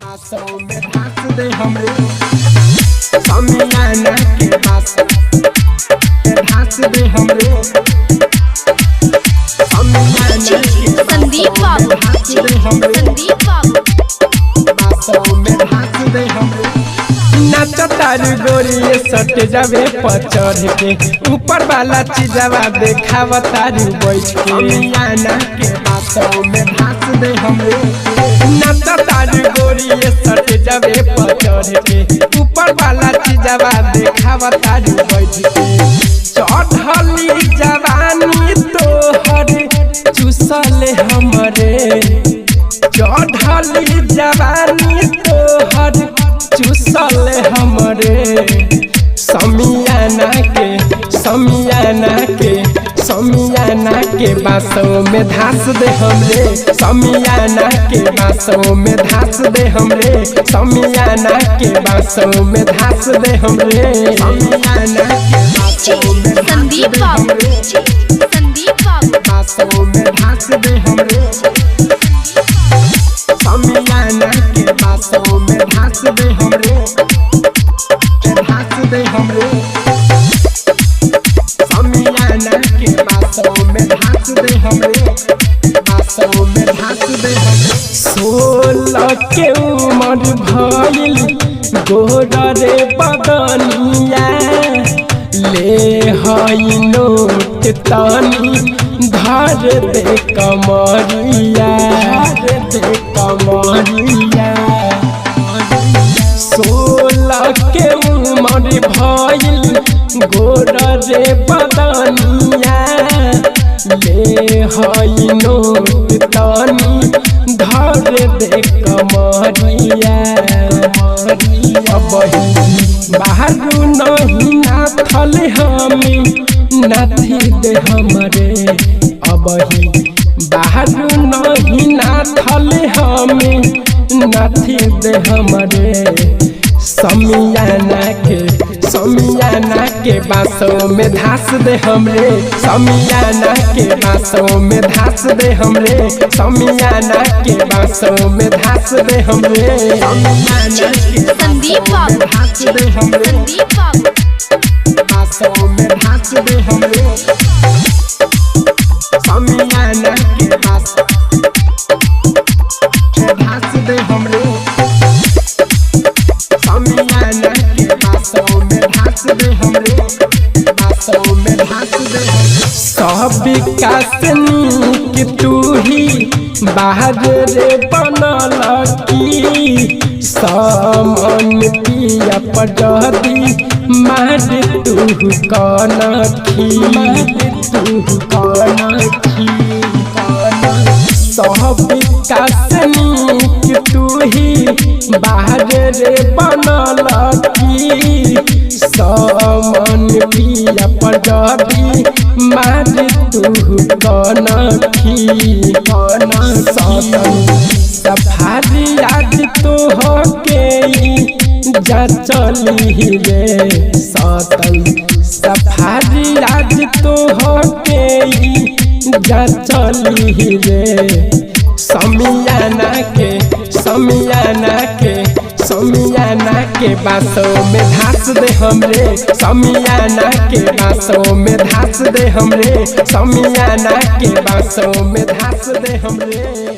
बासों में धास दे हमरे समियाना के बास धास दे हमरे समियाना के संदीप बाबू संदीप बाबू बासों में धास दे हमरे नाचा तारू गोरी सट जावे पचढ़ के ऊपर वाला चीजवा देखावा तारू बैठ के समियाना के बासों में धास दे हमरे नाचा तारू गोरी सट जावे पचढ़ के ऊपर वाला चीजवा देखावा तारू बैठ के चढ़ली जवानी तोहर चुसले हमरे चढ़ली जवानी तोहर चुसले हमरे समियाना के बासों में धास दे हमरे समियाना के बासों में धास दे हमरे समियाना के बासों में धास दे हमरे समियाना के बासों में संदीप बाबू संदीप बाबू बासों में धास दे हमरे समियाना के बासों में धास दे हमरे धास दे हमरे समियाना के बासों में धास दे हमरे बासों में धास दे हमरे 16 के उम्र भइल गोरा रे बदनिया ले हई नोट तानी धर दे कमरिया धर दे कमरिया 16 के उम्र भइल गोरा रे बदनिया ले हई नोट तानी धर दे कमरिया बाहर नहीं नाथल हमी नाथी दे हमरे अबही बाहर नहीं नाथल हमी नाथी दे हमरे समियाना के बासों में धास दे हमरे समियाना के बासों में धास दे हमरे समियाना के बासों में धास दे हमरे समियाना के संदीप बाबू धास दे हमरे संदीप बाबू बासों में धास दे हमरे समियाना के बास धास दे हमरे समियाना के बासों में धास दे हमरे बासों में धास दे हमरे सब विकास नीक तू ही बाहर रे बनल की सामन पिया पजदी मार तू कनखी सब विकास नीक तू ही बाहर रे बनल की सामन पिया पजदी मार तू कनखी सफारी आज तो होके जा चली रे सतल सफारी आज तो होके जा चली रे समियाना के बासों में धास दे हमरे समियाना के बासों में धास दे हमरे समियाना के बासों में धास दे हमरे।